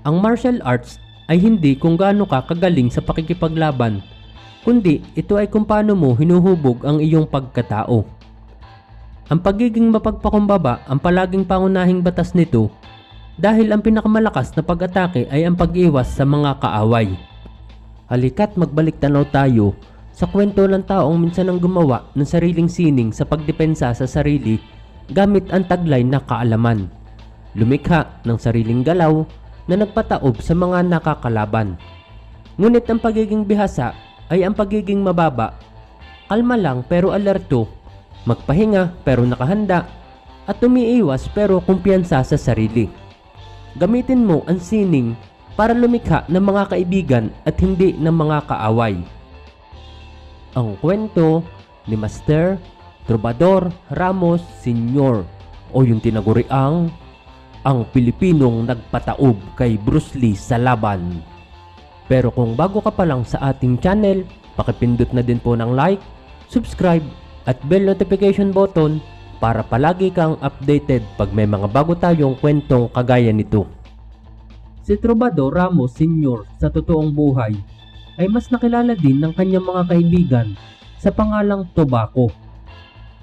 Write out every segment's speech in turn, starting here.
Ang martial arts ay hindi kung gaano ka kagaling sa pakikipaglaban, kundi ito ay kung paano mo hinuhubog ang iyong pagkatao. Ang pagiging mapagpakumbaba ang palaging pangunahing batas nito dahil ang pinakamalakas na pag-atake ay ang pag-iwas sa mga kaaway. Halika't magbalik tanaw tayo sa kwento ng taong minsan ang gumawa ng sariling sining sa pagdepensa sa sarili gamit ang taglay na kaalaman. Lumikha ng sariling galaw na nagpataob sa mga nakakalaban. Ngunit ang pagiging bihasa ay ang pagiging mababa, kalma lang pero alerto, magpahinga pero nakahanda, at umiiwas pero kumpiyansa sa sarili. Gamitin mo ang sining para lumikha ng mga kaibigan at hindi ng mga kaaway. Ang kwento ni Master Trovador Ramos Sr. o yung tinaguriang ang Pilipinong nagpataob kay Bruce Lee sa laban. Pero kung bago ka pa lang sa ating channel, pakipindot na din po ng like, subscribe at bell notification button para palagi kang updated pag may mga bago tayong kwentong kagaya nito. Si Trovador Ramos Sr. sa totoong buhay ay mas nakilala din ng kanyang mga kaibigan sa pangalang Tobacco.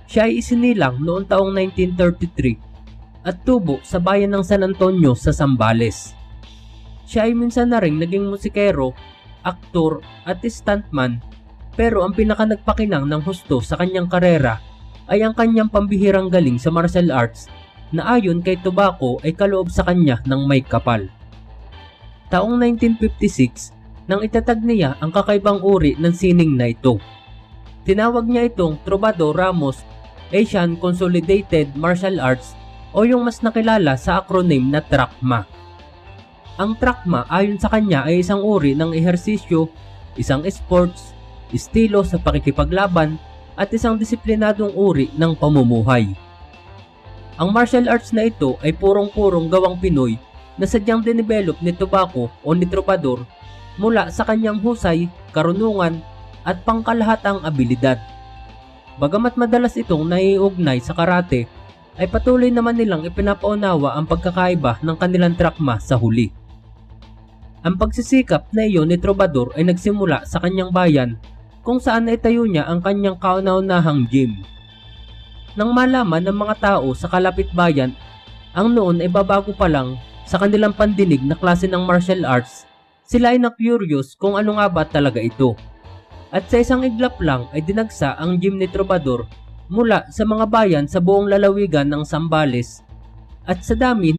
Siya ay isinilang noong taong 1933 at tubo sa bayan ng San Antonio sa Zambales. Siya ay minsan na ring naging musikero, aktor at stuntman, pero ang pinaka nagpakinang ng husto sa kanyang karera ay ang kanyang pambihirang galing sa martial arts na ayon kay Tobacco ay kaloob sa kanya ng may kapal. Taong 1956 nang itatag niya ang kakaibang uri ng sining na ito. Tinawag niya itong Trovador Ramos Asian Consolidated Martial Arts o yung mas nakilala sa acronym na TRACMA. Ang TRACMA ayon sa kanya ay isang uri ng ehersisyo, isang sports, estilo sa pakikipaglaban at isang disiplinadong uri ng pamumuhay. Ang martial arts na ito ay purong-purong gawang Pinoy na sadyang dinevelop ni Tobacco o ni Trovador mula sa kanyang husay, karunungan at pangkalahatang abilidad. Bagamat madalas itong naiugnay sa karate, ay patuloy naman nilang ipinapaunawa ang pagkakaiba ng kanilang TRACMA sa huli. Ang pagsisikap na iyon ni Trovador ay nagsimula sa kanyang bayan kung saan naitayo niya ang kanyang kauna-unahang gym. Nang malaman ng mga tao sa kalapit bayan ang noon ay babago pa lang sa kanilang pandinig na klase ng martial arts, sila ay na-curious kung ano nga ba talaga ito. At sa isang iglap lang ay dinagsa ang gym ni Trovador mula sa mga bayan sa buong lalawigan ng Zambales at sa dami